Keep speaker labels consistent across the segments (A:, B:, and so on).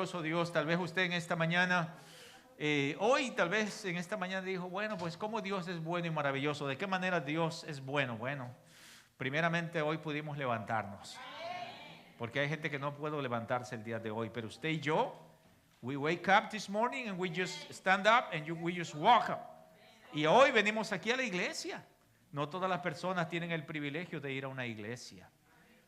A: maravilloso Dios. Tal vez usted en esta mañana, hoy tal vez en esta mañana dijo, bueno, pues cómo Dios es bueno y maravilloso. ¿De qué manera Dios es bueno? Bueno, primeramente hoy pudimos levantarnos. Porque hay gente que no puede levantarse el día de hoy. Pero usted y yo, we wake up this morning and we just stand up and we just walk up. Y hoy venimos aquí a la iglesia. No todas las personas tienen el privilegio de ir a una iglesia.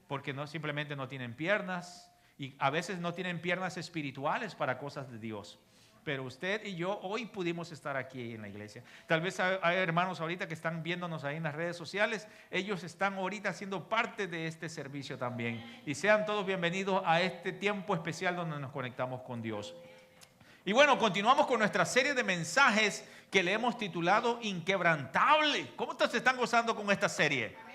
A: Porque no, simplemente no tienen piernas. Y a veces no tienen piernas espirituales para cosas de Dios. Pero usted y yo hoy pudimos estar aquí en la iglesia. Tal vez hay hermanos ahorita que están viéndonos ahí en las redes sociales. Ellos están ahorita siendo parte de este servicio también. Y sean todos bienvenidos a este tiempo especial donde nos conectamos con Dios. Y bueno, continuamos con nuestra serie de mensajes que le hemos titulado Inquebrantable. ¿Cómo ustedes se están gozando con esta serie?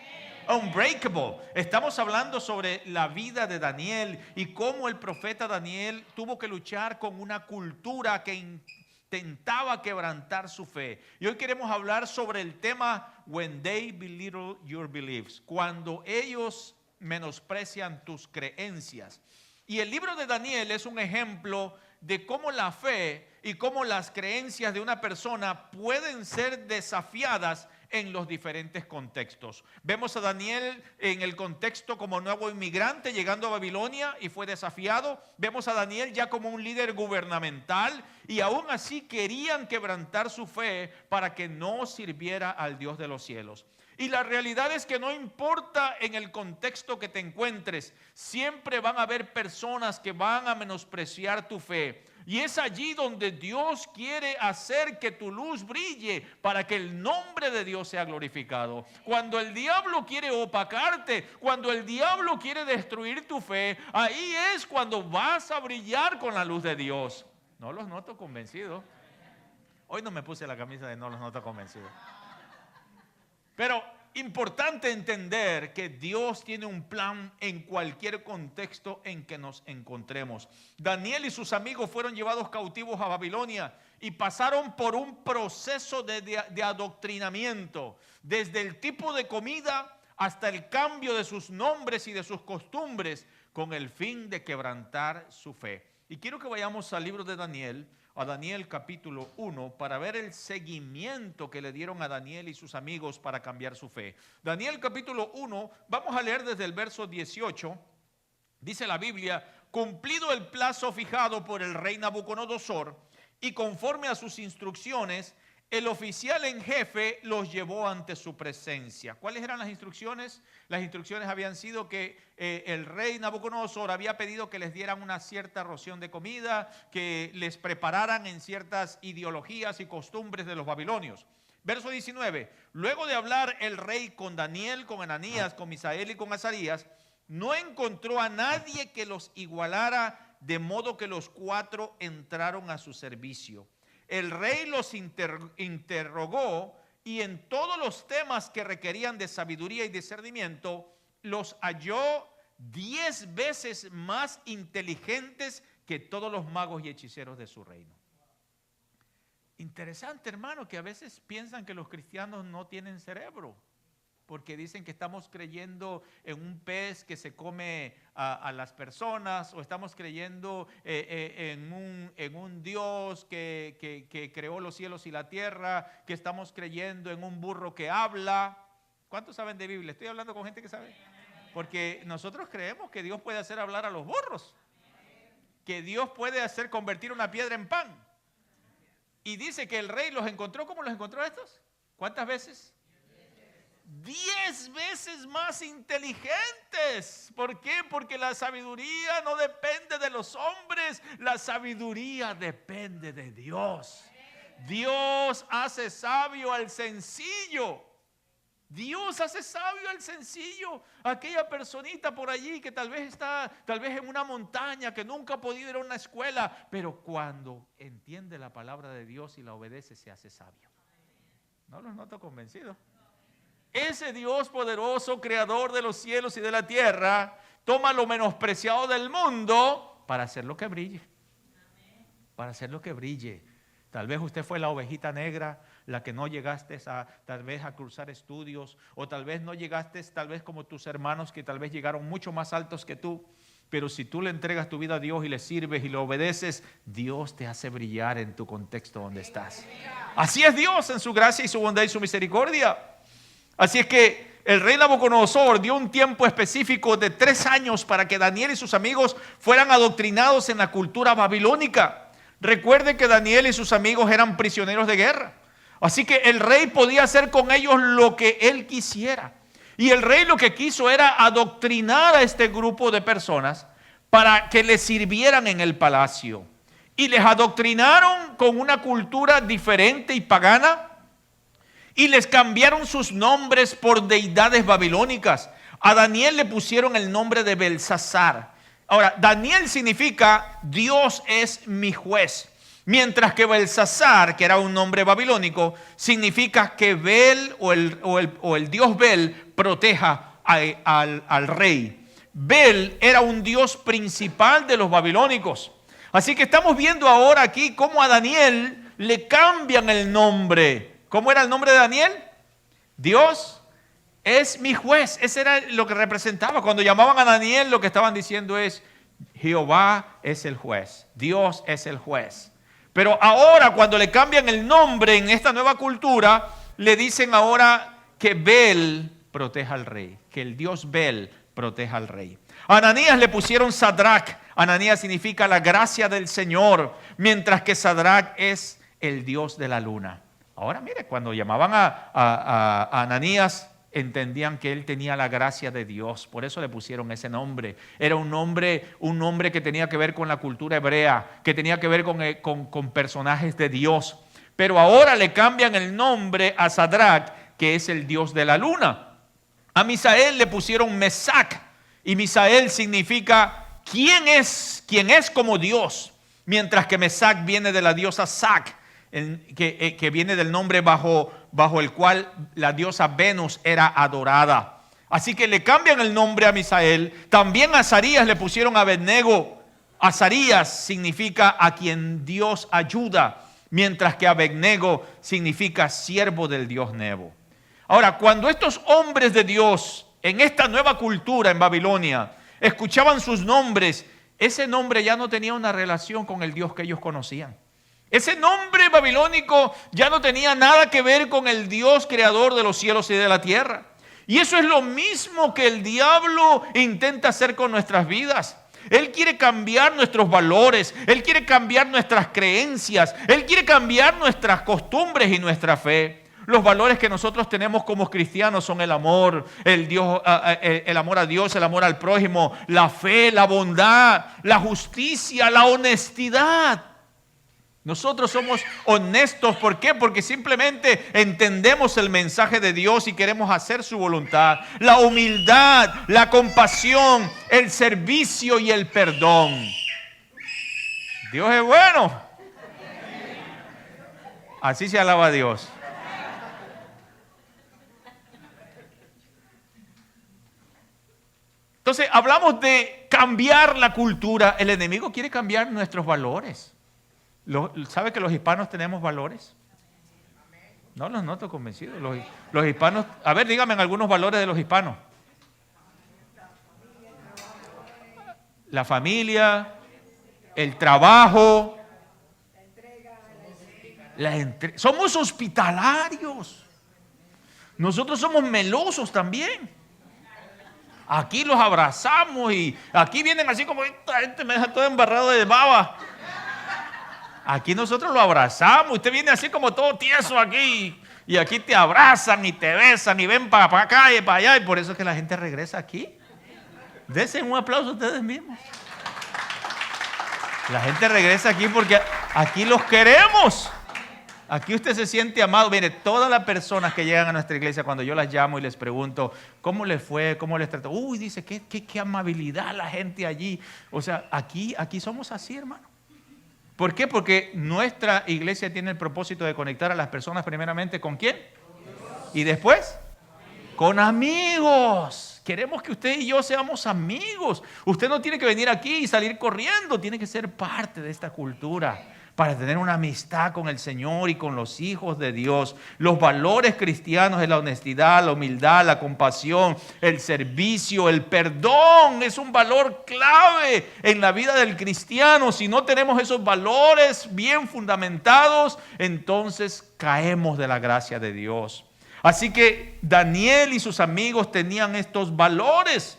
A: Unbreakable. Estamos hablando sobre la vida de Daniel y cómo el profeta Daniel tuvo que luchar con una cultura que intentaba quebrantar su fe. Y hoy queremos hablar sobre el tema When they belittle your beliefs, cuando ellos menosprecian tus creencias. Y el libro de Daniel es un ejemplo de cómo la fe y cómo las creencias de una persona pueden ser desafiadas en los diferentes contextos. Vemos a Daniel en el contexto como nuevo inmigrante llegando a Babilonia y fue desafiado. Vemos a Daniel ya como un líder gubernamental y aún así querían quebrantar su fe para que no sirviera al Dios de los cielos. Y la realidad es que no importa en el contexto que te encuentres, siempre van a haber personas que van a menospreciar tu fe. Y es allí donde Dios quiere hacer que tu luz brille para que el nombre de Dios sea glorificado. Cuando el diablo quiere opacarte, cuando el diablo quiere destruir tu fe, ahí es cuando vas a brillar con la luz de Dios. No los noto convencidos. Hoy no me puse la camisa de no los noto convencidos. Pero importante entender que Dios tiene un plan en cualquier contexto en que nos encontremos. Daniel y sus amigos fueron llevados cautivos a Babilonia y pasaron por un proceso de adoctrinamiento, desde el tipo de comida hasta el cambio de sus nombres y de sus costumbres, con el fin de quebrantar su fe. Y quiero que vayamos al libro de Daniel, a Daniel capítulo 1, para ver el seguimiento que le dieron a Daniel y sus amigos para cambiar su fe. Daniel capítulo 1, vamos a leer desde el verso 18, dice la Biblia: cumplido el plazo fijado por el rey Nabucodonosor y conforme a sus instrucciones, el oficial en jefe los llevó ante su presencia. ¿Cuáles eran las instrucciones? Las instrucciones habían sido que el rey Nabucodonosor había pedido que les dieran una cierta ración de comida, que les prepararan en ciertas ideologías y costumbres de los babilonios. Verso 19, luego de hablar el rey con Daniel, con Ananías, con Misael y con Azarías, no encontró a nadie que los igualara, de modo que los cuatro entraron a su servicio. El rey los interrogó y en todos los temas que requerían de sabiduría y discernimiento, los halló 10 veces más inteligentes que todos los magos y hechiceros de su reino. Interesante, hermano, que a veces piensan que los cristianos no tienen cerebro, porque dicen que estamos creyendo en un pez que se come a las personas, o estamos creyendo en un Dios que creó los cielos y la tierra, que estamos creyendo en un burro que habla. ¿Cuántos saben de Biblia? Estoy hablando con gente que sabe. Porque nosotros creemos que Dios puede hacer hablar a los burros, que Dios puede hacer convertir una piedra en pan. Y dice que el rey los encontró. ¿Cómo los encontró a estos? ¿Cuántas veces? 10 veces más inteligentes. ¿Por qué? Porque la sabiduría no depende de los hombres, la sabiduría depende de Dios. Dios hace sabio al sencillo. Dios hace sabio al sencillo. Aquella personita por allí que tal vez está en una montaña, que nunca ha podido ir a una escuela, pero cuando entiende la palabra de Dios y la obedece, se hace sabio. No los noto convencidos. Ese Dios poderoso, creador de los cielos y de la tierra, toma lo menospreciado del mundo para hacer lo que brille. Para hacer lo que brille. Tal vez usted fue la ovejita negra, la que no llegaste tal vez a cruzar estudios, o tal vez no llegaste, tal vez como tus hermanos que tal vez llegaron mucho más altos que tú. pero si tú le entregas tu vida a Dios y le sirves y le obedeces, Dios te hace brillar en tu contexto donde estás. Así es Dios en su gracia y su bondad y su misericordia. Así es que el rey Nabucodonosor dio un tiempo específico de 3 años para que Daniel y sus amigos fueran adoctrinados en la cultura babilónica. Recuerden que Daniel y sus amigos eran prisioneros de guerra. Así que el rey podía hacer con ellos lo que él quisiera. Y el rey lo que quiso era adoctrinar a este grupo de personas para que le sirvieran en el palacio. Y les adoctrinaron con una cultura diferente y pagana. Y les cambiaron sus nombres por deidades babilónicas. A Daniel le pusieron el nombre de Belsasar. Ahora, Daniel significa Dios es mi juez. Mientras que Belsasar, que era un nombre babilónico, significa que Bel o el dios Bel proteja al rey. Bel era un dios principal de los babilónicos. Así que estamos viendo ahora aquí cómo a Daniel le cambian el nombre. ¿Cómo era el nombre de Daniel? Dios es mi juez. Ese era lo que representaba. Cuando llamaban a Daniel, lo que estaban diciendo es: Jehová es el juez. Dios es el juez. Pero ahora, cuando le cambian el nombre en esta nueva cultura, le dicen ahora que Bel proteja al rey, que el dios Bel proteja al rey. A Ananías le pusieron Sadrach. Ananías significa la gracia del Señor, mientras que Sadrach es el dios de la luna. Ahora mire, cuando llamaban a Ananías, entendían que él tenía la gracia de Dios, por eso le pusieron ese nombre. Era un nombre que tenía que ver con la cultura hebrea, que tenía que ver con personajes de Dios. Pero ahora le cambian el nombre a Sadrach, que es el dios de la luna. A Misael le pusieron Mesac, y Misael significa ¿quién es como Dios? Mientras que Mesac viene de la diosa Sac, que viene del nombre bajo el cual la diosa Venus era adorada. Así que le cambian el nombre a Misael. También a Azarías le pusieron Abednego. Azarías significa a quien Dios ayuda, mientras que Abednego significa siervo del dios Nebo. Ahora, cuando estos hombres de Dios en esta nueva cultura en Babilonia escuchaban sus nombres, ese nombre ya no tenía una relación con el Dios que ellos conocían. Ese nombre babilónico ya no tenía nada que ver con el Dios creador de los cielos y de la tierra. Y eso es lo mismo que el diablo intenta hacer con nuestras vidas. Él quiere cambiar nuestros valores, Él quiere cambiar nuestras creencias, Él quiere cambiar nuestras costumbres y nuestra fe. Los valores que nosotros tenemos como cristianos son el amor, el amor a Dios, el amor al prójimo, la fe, la bondad, la justicia, la honestidad. Nosotros somos honestos. ¿Por qué? Porque simplemente entendemos el mensaje de Dios y queremos hacer su voluntad. La humildad, la compasión, el servicio y el perdón. Dios es bueno. Así se alaba a Dios. Entonces hablamos de cambiar la cultura. El enemigo quiere cambiar nuestros valores. ¿Sabe que los hispanos tenemos valores? No los noto convencidos. Los hispanos, a ver, díganme algunos valores de los hispanos. La familia, el trabajo, somos hospitalarios. Nosotros somos melosos también. Aquí los abrazamos y aquí vienen así como esta gente me deja todo embarrado de baba. Aquí nosotros lo abrazamos. Usted viene así como todo tieso aquí. Y aquí te abrazan y te besan y ven para acá y para allá. Y por eso es que la gente regresa aquí. Dense un aplauso a ustedes mismos. La gente regresa aquí porque aquí los queremos. Aquí usted se siente amado. Mire, todas las personas que llegan a nuestra iglesia, cuando yo las llamo y les pregunto ¿cómo les fue? ¿Cómo les trató? Uy, dice, qué amabilidad la gente allí. O sea, aquí somos así, hermano. ¿Por qué? Porque nuestra iglesia tiene el propósito de conectar a las personas primeramente ¿con quién? Y después con amigos. Queremos que usted y yo seamos amigos. Usted no tiene que venir aquí y salir corriendo, tiene que ser parte de esta cultura. para tener una amistad con el Señor y con los hijos de Dios. Los valores cristianos es la honestidad, la humildad, la compasión, el servicio, el perdón. Es un valor clave en la vida del cristiano. Si no tenemos esos valores bien fundamentados, entonces caemos de la gracia de Dios. Así que Daniel y sus amigos tenían estos valores.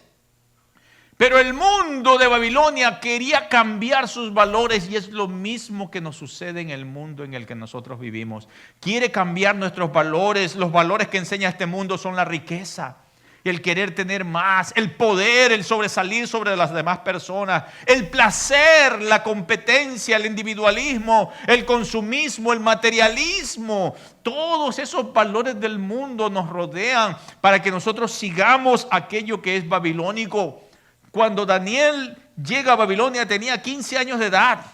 A: Pero el mundo de Babilonia quería cambiar sus valores y es lo mismo que nos sucede en el mundo en el que nosotros vivimos. Quiere cambiar nuestros valores. Los valores que enseña este mundo son la riqueza, el querer tener más, el poder, el sobresalir sobre las demás personas, el placer, la competencia, el individualismo, el consumismo, el materialismo. Todos esos valores del mundo nos rodean para que nosotros sigamos aquello que es babilónico. Cuando Daniel llega a Babilonia tenía 15 años de edad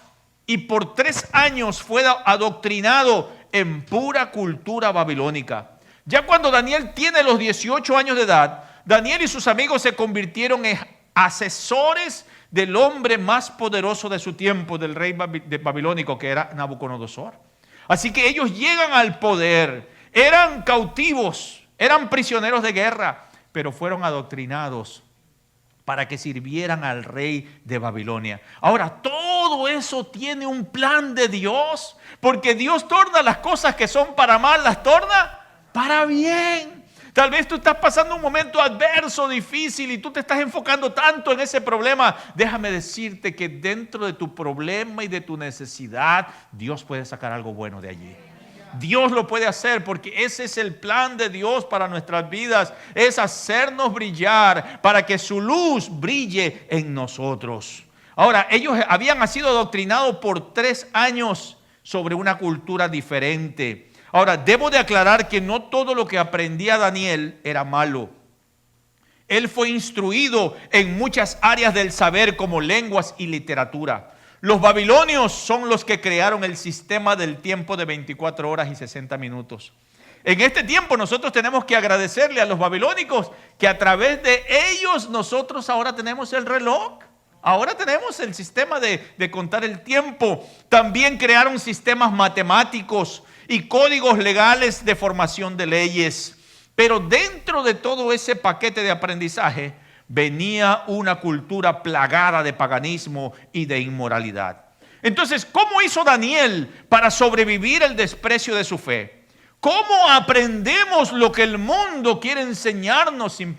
A: y por 3 años fue adoctrinado en pura cultura babilónica. Ya cuando Daniel tiene los 18 años de edad, Daniel y sus amigos se convirtieron en asesores del hombre más poderoso de su tiempo, del rey babilónico, que era Nabucodonosor. Así que ellos llegan al poder, eran cautivos, eran prisioneros de guerra, pero fueron adoctrinados para que sirvieran al rey de Babilonia. Ahora, todo eso tiene un plan de Dios, porque Dios torna las cosas que son para mal, las torna para bien. Tal vez tú estás pasando un momento adverso, difícil, y tú te estás enfocando tanto en ese problema. Déjame decirte que dentro de tu problema y de tu necesidad, Dios puede sacar algo bueno de allí. Dios lo puede hacer porque ese es el plan de Dios para nuestras vidas. Es hacernos brillar para que su luz brille en nosotros. Ahora, ellos habían sido adoctrinados por 3 años sobre una cultura diferente. Ahora, debo de aclarar que no todo lo que aprendía Daniel era malo. Él fue instruido en muchas áreas del saber como lenguas y literatura. Los babilonios son los que crearon el sistema del tiempo de 24 horas y 60 minutos. En este tiempo nosotros tenemos que agradecerle a los babilónicos que a través de ellos nosotros ahora tenemos el reloj. Ahora tenemos el sistema de contar el tiempo. También crearon sistemas matemáticos y códigos legales de formación de leyes. Pero dentro de todo ese paquete de aprendizaje venía una cultura plagada de paganismo y de inmoralidad. Entonces, ¿cómo hizo Daniel para sobrevivir el desprecio de su fe? ¿Cómo aprendemos lo que el mundo quiere enseñarnos sin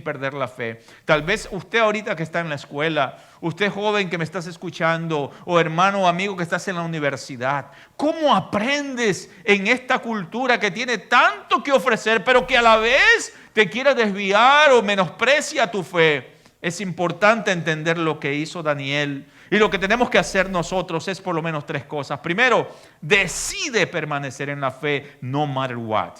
A: perder la fe? Tal vez usted ahorita que está en la escuela, usted joven que me estás escuchando, o hermano o amigo que estás en la universidad, ¿cómo aprendes en esta cultura que tiene tanto que ofrecer, pero que a la vez te quiere desviar o menosprecia tu fe? Es importante entender lo que hizo Daniel. Y lo que tenemos que hacer nosotros es por lo menos 3 cosas. Primero, decide permanecer en la fe no matter what.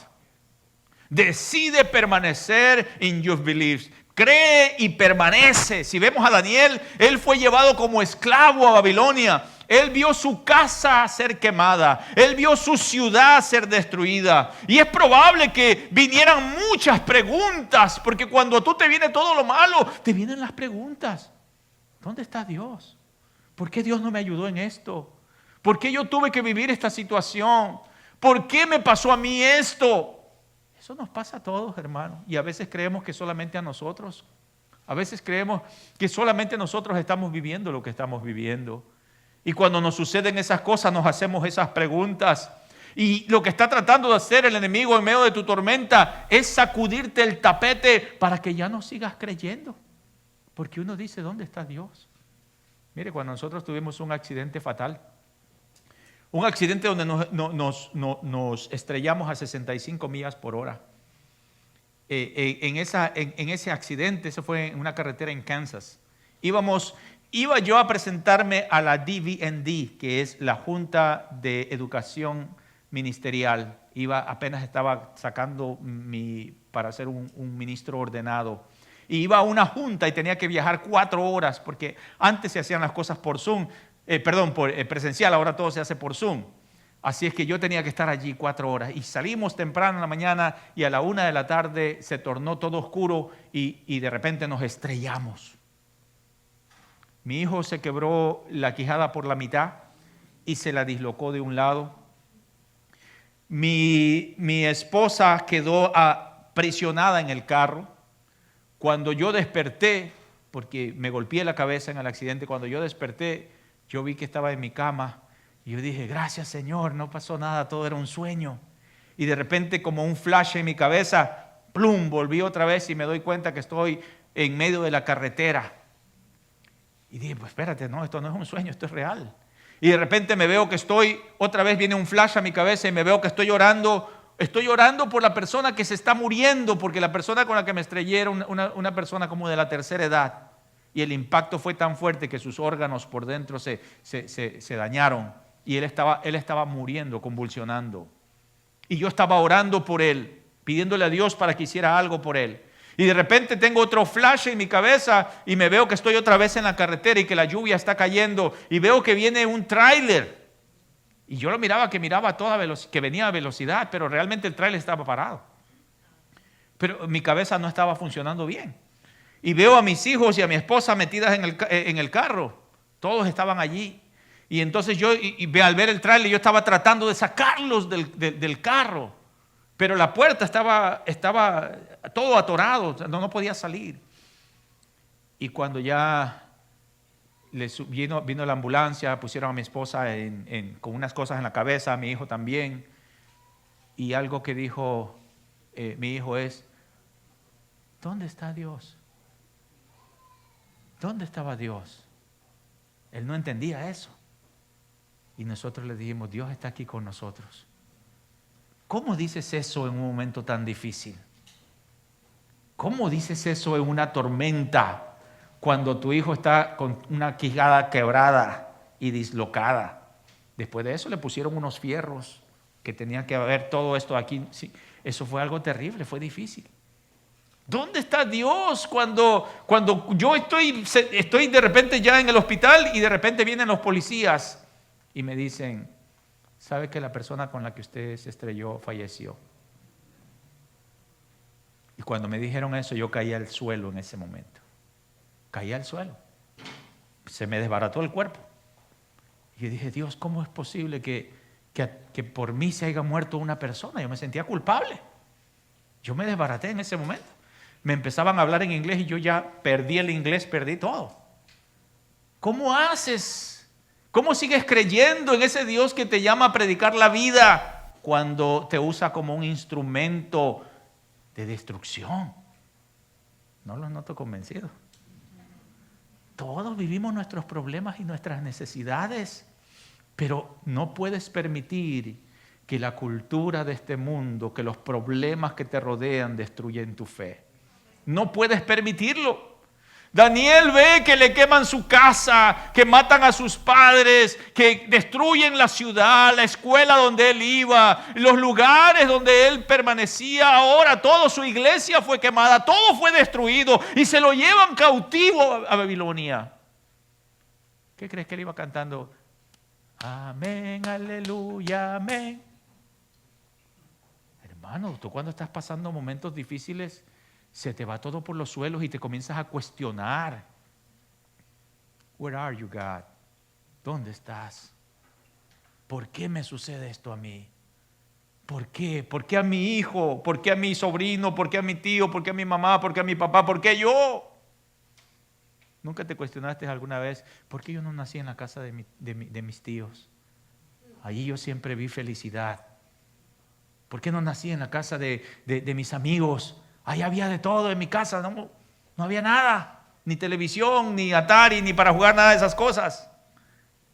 A: Decide permanecer in your beliefs. Cree y permanece. Si vemos a Daniel, él fue llevado como esclavo a Babilonia. Él vio su casa ser quemada. Él vio su ciudad ser destruida. Y es probable que vinieran muchas preguntas, porque cuando a tú te viene todo lo malo, te vienen las preguntas. ¿Dónde está Dios? ¿Por qué Dios no me ayudó en esto? ¿Por qué yo tuve que vivir esta situación? ¿Por qué me pasó a mí esto? Eso nos pasa a todos, hermanos. Y a veces creemos que solamente a nosotros. A veces creemos que solamente nosotros estamos viviendo lo que estamos viviendo. Y cuando nos suceden esas cosas, nos hacemos esas preguntas. Y lo que está tratando de hacer el enemigo en medio de tu tormenta es sacudirte el tapete para que ya no sigas creyendo. Porque uno dice, ¿dónde está Dios? Mire, cuando nosotros tuvimos un accidente fatal, un accidente donde nos estrellamos a 65 millas por hora. En ese accidente, eso fue en una carretera en Kansas. Iba yo a presentarme a la DVND, que es la Junta de Educación Ministerial. Apenas estaba sacando para ser un ministro ordenado. Y iba a una junta y tenía que viajar 4 horas, porque antes se hacían las cosas por Zoom, por presencial, ahora todo se hace por Zoom. Así es que yo tenía que estar allí 4 horas. Y salimos temprano en la mañana y a la 1 de la tarde se tornó todo oscuro y de repente nos estrellamos. Mi hijo se quebró la quijada por la mitad y se la dislocó de un lado. Mi esposa quedó aprisionada en el carro. Cuando yo desperté, porque me golpeé la cabeza en el accidente, cuando yo desperté, yo vi que estaba en mi cama y yo dije, gracias Señor, no pasó nada, todo era un sueño. Y de repente, como un flash en mi cabeza, plum, volví otra vez y me doy cuenta que estoy en medio de la carretera. Y dije, pues espérate, no, esto no es un sueño, esto es real. Y de repente me veo que otra vez viene un flash a mi cabeza y me veo que estoy llorando por la persona que se está muriendo, porque la persona con la que me estrellé era una persona como de la tercera edad. Y el impacto fue tan fuerte que sus órganos por dentro se dañaron. Y él estaba muriendo, convulsionando. Y yo estaba orando por él, pidiéndole a Dios para que hiciera algo por él. Y de repente tengo otro flash en mi cabeza y me veo que estoy otra vez en la carretera y que la lluvia está cayendo. Y veo que viene un tráiler. Y yo lo miraba, que venía a velocidad, pero realmente el tráiler estaba parado. Pero mi cabeza no estaba funcionando bien. Y veo a mis hijos y a mi esposa metidas en el carro. Todos estaban allí. Y entonces al ver el tráiler, yo estaba tratando de sacarlos del carro. Pero la puerta estaba todo atorado, no podía salir. Y cuando ya vino la ambulancia, pusieron a mi esposa con unas cosas en la cabeza, a mi hijo también. Y algo que dijo mi hijo es, ¿dónde está Dios? ¿Dónde estaba Dios? Él no entendía eso. Y nosotros le dijimos, Dios está aquí con nosotros. ¿Cómo dices eso en un momento tan difícil? ¿Cómo dices eso en una tormenta cuando tu hijo está con una quijada quebrada y dislocada? Después de eso le pusieron unos fierros que tenían que haber todo esto aquí. Sí, eso fue algo terrible, fue difícil. ¿Dónde está Dios cuando yo estoy de repente ya en el hospital y de repente vienen los policías y me dicen, ¿sabe que la persona con la que usted se estrelló falleció? Y cuando me dijeron eso, yo caí al suelo en ese momento. Caí al suelo. Se me desbarató el cuerpo. Y yo dije, Dios, ¿cómo es posible que por mí se haya muerto una persona? Yo me sentía culpable. Yo me desbaraté en ese momento. Me empezaban a hablar en inglés y yo ya perdí el inglés, perdí todo. ¿Cómo haces? ¿Cómo sigues creyendo en ese Dios que te llama a predicar la vida cuando te usa como un instrumento de destrucción? No los noto convencidos. Todos vivimos nuestros problemas y nuestras necesidades, pero no puedes permitir que la cultura de este mundo, que los problemas que te rodean destruyen tu fe. No puedes permitirlo. Daniel ve que le queman su casa, que matan a sus padres, que destruyen la ciudad, la escuela donde él iba, los lugares donde él permanecía. Ahora toda su iglesia fue quemada, todo fue destruido y se lo llevan cautivo a Babilonia. ¿Qué crees que él iba cantando? Amén, aleluya, amén. Hermano, tú cuando estás pasando momentos difíciles, se te va todo por los suelos y te comienzas a cuestionar. Where are you, God? ¿Dónde estás? ¿Por qué me sucede esto a mí? ¿Por qué? ¿Por qué a mi hijo? ¿Por qué a mi sobrino? ¿Por qué a mi tío? ¿Por qué a mi mamá? ¿Por qué a mi papá? ¿Por qué yo? ¿Nunca te cuestionaste alguna vez por qué yo no nací en la casa de mis tíos? Allí yo siempre vi felicidad. ¿Por qué no nací en la casa de mis amigos? Ahí había de todo en mi casa, no había nada, ni televisión, ni Atari, ni para jugar nada de esas cosas.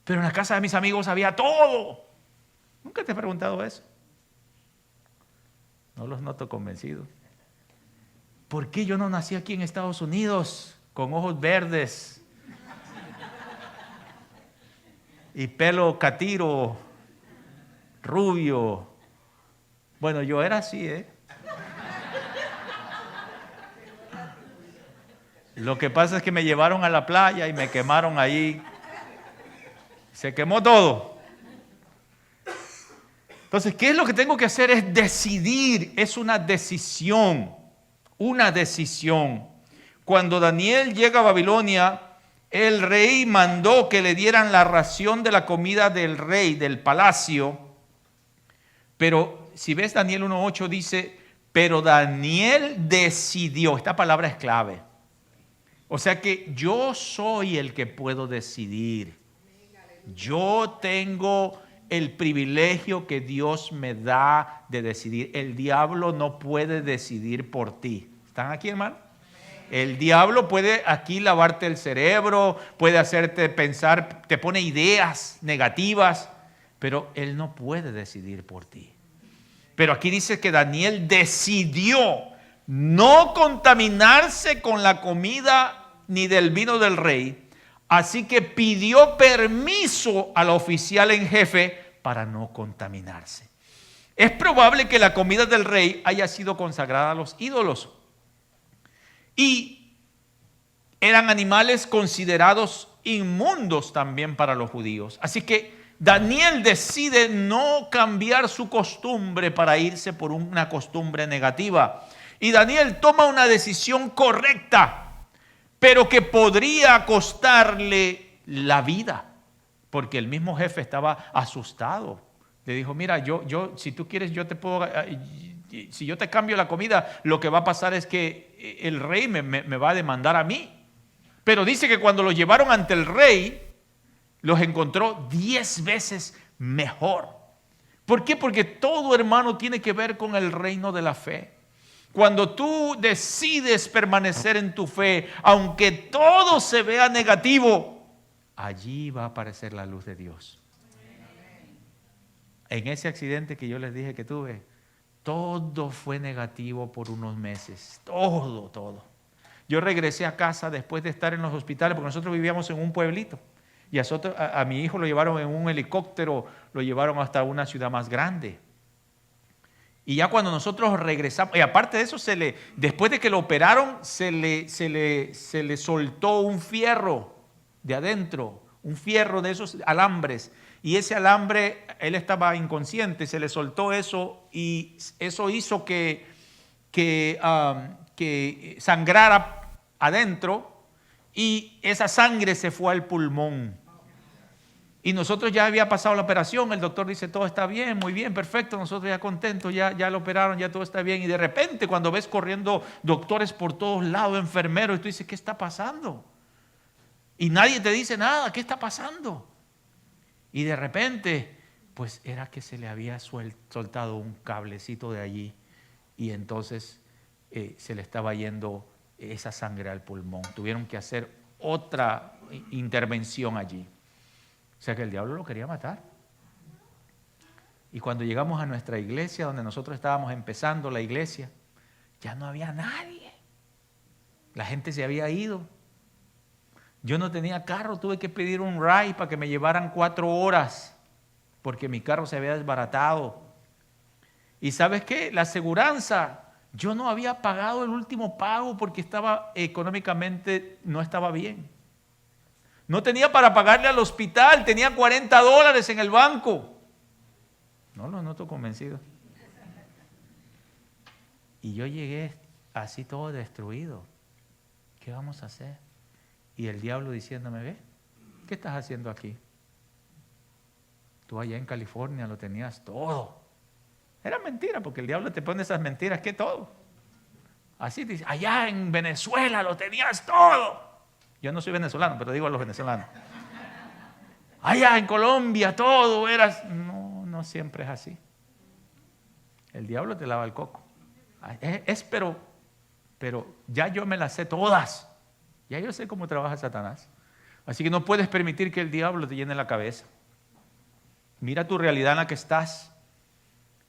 A: Pero en la casa de mis amigos había todo. ¿Nunca te he preguntado eso? No los noto convencidos. ¿Por qué yo no nací aquí en Estados Unidos con ojos verdes y pelo catiro, rubio? Bueno, yo era así, Lo que pasa es que me llevaron a la playa y me quemaron ahí. Se quemó todo. Entonces, ¿qué es lo que tengo que hacer? Es decidir. Es una decisión. Una decisión. Cuando Daniel llega a Babilonia, el rey mandó que le dieran la ración de la comida del rey, del palacio. Pero si ves Daniel 1:8 dice, pero Daniel decidió. Esta palabra es clave. O sea que yo soy el que puedo decidir. Yo tengo el privilegio que Dios me da de decidir. El diablo no puede decidir por ti. ¿Están aquí, hermano? El diablo puede aquí lavarte el cerebro, puede hacerte pensar, te pone ideas negativas, pero él no puede decidir por ti. Pero aquí dice que Daniel decidió no contaminarse con la comida ni del vino del rey, así que pidió permiso al oficial en jefe para no contaminarse. Es probable que la comida del rey haya sido consagrada a los ídolos. Y eran animales considerados inmundos también para los judíos. Así que Daniel decide no cambiar su costumbre para irse por una costumbre negativa. Y Daniel toma una decisión correcta, pero que podría costarle la vida, porque el mismo jefe estaba asustado. Le dijo, mira, si tú quieres, yo te puedo... Si yo te cambio la comida, lo que va a pasar es que el rey me va a demandar a mí. Pero dice que cuando los llevaron ante el rey, los encontró 10 veces mejor. ¿Por qué? Porque todo, hermano, tiene que ver con el reino de la fe. Cuando tú decides permanecer en tu fe, aunque todo se vea negativo, allí va a aparecer la luz de Dios. En ese accidente que yo les dije que tuve, todo fue negativo por unos meses. Todo. Yo regresé a casa después de estar en los hospitales, porque nosotros vivíamos en un pueblito. Y a mi hijo lo llevaron en un helicóptero, lo llevaron hasta una ciudad más grande. Y ya cuando nosotros regresamos, y aparte de eso, después de que lo operaron, se le soltó un fierro de adentro, un fierro de esos alambres. Y ese alambre, él estaba inconsciente, se le soltó eso y eso hizo que sangrara adentro y esa sangre se fue al pulmón. Y nosotros ya había pasado la operación, el doctor dice todo está bien, muy bien, perfecto, nosotros ya contentos, ya lo operaron, ya todo está bien. Y de repente cuando ves corriendo doctores por todos lados, enfermeros, y tú dices, ¿qué está pasando? Y nadie te dice nada, ¿qué está pasando? Y de repente, pues era que se le había soltado un cablecito de allí y entonces se le estaba yendo esa sangre al pulmón. Tuvieron que hacer otra intervención allí. O sea que el diablo lo quería matar. Y cuando llegamos a nuestra iglesia, donde nosotros estábamos empezando la iglesia, ya no había nadie. La gente se había ido. Yo no tenía carro, tuve que pedir un ride para que me llevaran 4 horas, porque mi carro se había desbaratado. Y ¿sabes qué? La aseguranza, yo no había pagado el último pago porque estaba económicamente, no estaba bien. No tenía para pagarle al hospital, tenía $40 en el banco. No lo noto convencido. Y yo llegué así todo destruido. ¿Qué vamos a hacer? Y el diablo diciéndome, ve, ¿qué estás haciendo aquí? Tú allá en California lo tenías todo. Era mentira, porque el diablo te pone esas mentiras, que todo. Así dice, allá en Venezuela lo tenías todo. Yo no soy venezolano, pero digo a los venezolanos. Allá en Colombia todo eras... No siempre es así. El diablo te lava el coco. Pero ya yo me las sé todas. Ya yo sé cómo trabaja Satanás. Así que no puedes permitir que el diablo te llene la cabeza. Mira tu realidad en la que estás.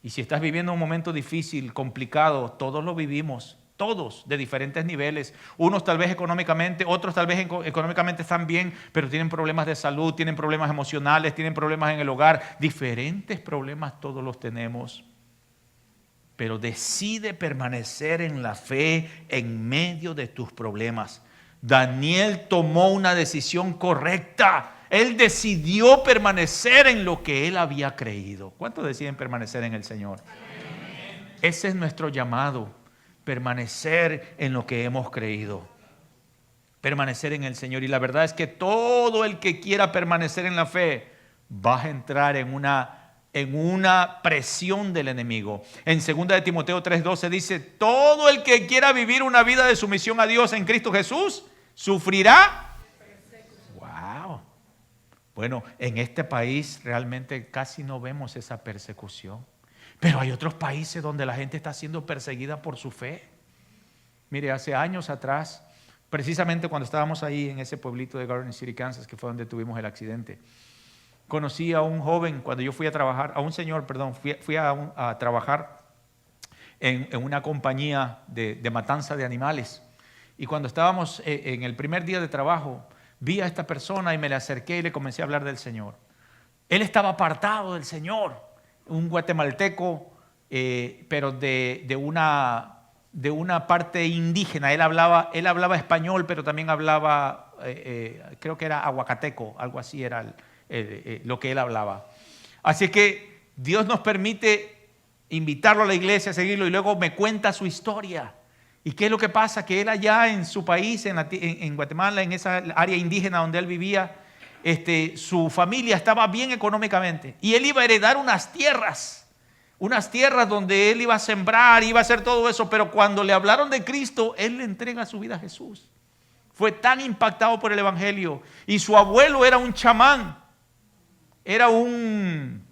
A: Y si estás viviendo un momento difícil, complicado, todos lo vivimos. Todos, de diferentes niveles. Unos tal vez económicamente, otros tal vez económicamente están bien, pero tienen problemas de salud, tienen problemas emocionales, tienen problemas en el hogar. Diferentes problemas todos los tenemos. Pero decide permanecer en la fe en medio de tus problemas. Daniel tomó una decisión correcta. Él decidió permanecer en lo que él había creído. ¿Cuántos deciden permanecer en el Señor? Amén. Ese es nuestro llamado, permanecer en lo que hemos creído. permanecer en el Señor. Y la verdad es que todo el que quiera permanecer en la fe va a entrar en una presión del enemigo. En 2 de Timoteo 3:12 dice, todo el que quiera vivir una vida de sumisión a Dios en Cristo Jesús, sufrirá. Wow. Bueno, en este país realmente casi no vemos esa persecución. Pero hay otros países donde la gente está siendo perseguida por su fe. Mire, hace años atrás, precisamente cuando estábamos ahí en ese pueblito de Garden City, Kansas, que fue donde tuvimos el accidente, conocí a un joven cuando yo fui a trabajar, a un señor, perdón, fui a trabajar en una compañía de matanza de animales. Y cuando estábamos en el primer día de trabajo, vi a esta persona y me le acerqué y le comencé a hablar del Señor. Él estaba apartado del Señor, un guatemalteco, pero de una parte indígena. Él hablaba español, pero también hablaba, creo que era aguacateco, algo así era lo que él hablaba. Así que Dios nos permite invitarlo a la iglesia, a seguirlo, y luego me cuenta su historia. ¿Y qué es lo que pasa? Que él allá en su país, en Guatemala, en esa área indígena donde él vivía, su familia estaba bien económicamente y él iba a heredar unas tierras donde él iba a sembrar, iba a hacer todo eso, pero cuando le hablaron de Cristo, él le entrega su vida a Jesús. Fue tan impactado por el evangelio, y su abuelo era un chamán, era un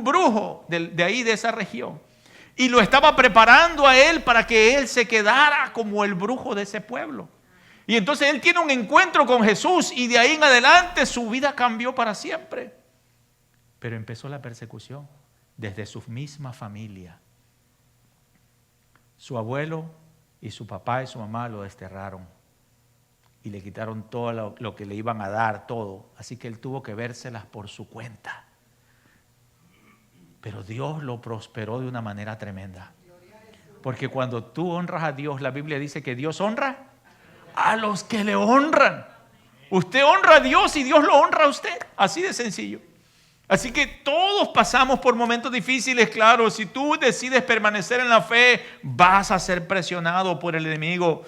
A: brujo de ahí, de esa región, y lo estaba preparando a él para que él se quedara como el brujo de ese pueblo. Y entonces él tiene un encuentro con Jesús, y de ahí en adelante su vida cambió para siempre. Pero empezó la persecución desde su misma familia. Su abuelo y su papá y su mamá lo desterraron y le quitaron todo lo que le iban a dar, todo. Así que él tuvo que vérselas por su cuenta. Pero Dios lo prosperó de una manera tremenda. Porque cuando tú honras a Dios, la Biblia dice que Dios honra a los que le honran. Usted honra a Dios y Dios lo honra a usted. Así de sencillo. Así que todos pasamos por momentos difíciles, claro. Si tú decides permanecer en la fe, vas a ser presionado por el enemigo.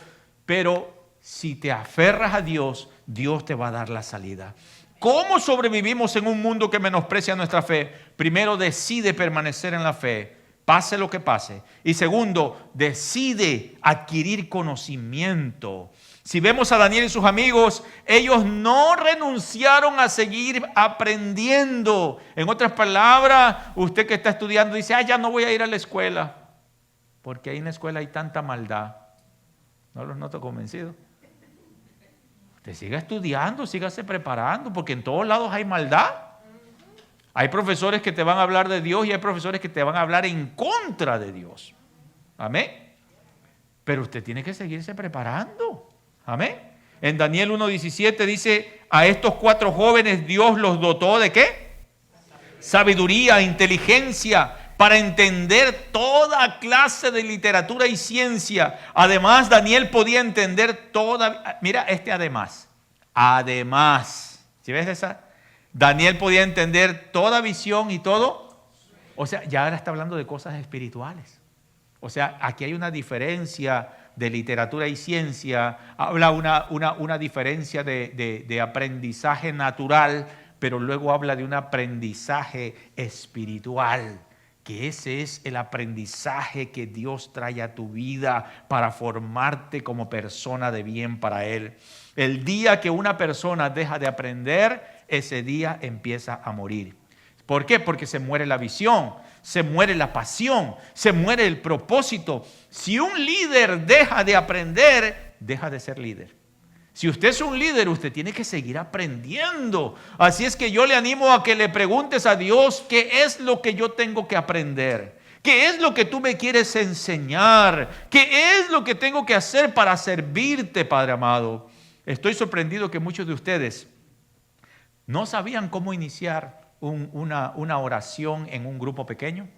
A: Pero si te aferras a Dios, Dios te va a dar la salida. ¿Cómo sobrevivimos en un mundo que menosprecia nuestra fe? Primero, decide permanecer en la fe, pase lo que pase. Y segundo, decide adquirir conocimiento. Si vemos a Daniel y sus amigos, ellos no renunciaron a seguir aprendiendo. En otras palabras, usted que está estudiando dice, ya no voy a ir a la escuela, porque ahí en la escuela hay tanta maldad. No los noto convencidos. Usted siga estudiando, sígase preparando, porque en todos lados hay maldad. Hay profesores que te van a hablar de Dios y hay profesores que te van a hablar en contra de Dios. Amén. Pero usted tiene que seguirse preparando. Amén. En Daniel 1:17 dice, a estos 4 jóvenes Dios los dotó ¿de qué? Sabiduría, inteligencia, para entender toda clase de literatura y ciencia. Además, Daniel podía entender mira además. ¿Sí ves esa? Daniel podía entender toda visión y todo. O sea, ya ahora está hablando de cosas espirituales. O sea, aquí hay una diferencia de literatura y ciencia, habla una diferencia de aprendizaje natural, pero luego habla de un aprendizaje espiritual, que ese es el aprendizaje que Dios trae a tu vida para formarte como persona de bien para Él. El día que una persona deja de aprender, ese día empieza a morir. ¿Por qué? Porque se muere la visión, se muere la pasión, se muere el propósito. Si un líder deja de aprender, deja de ser líder. Si usted es un líder, usted tiene que seguir aprendiendo. Así es que yo le animo a que le preguntes a Dios, ¿qué es lo que yo tengo que aprender? ¿Qué es lo que tú me quieres enseñar? ¿Qué es lo que tengo que hacer para servirte, Padre amado? Estoy sorprendido que muchos de ustedes no sabían cómo iniciar una oración en un grupo pequeño.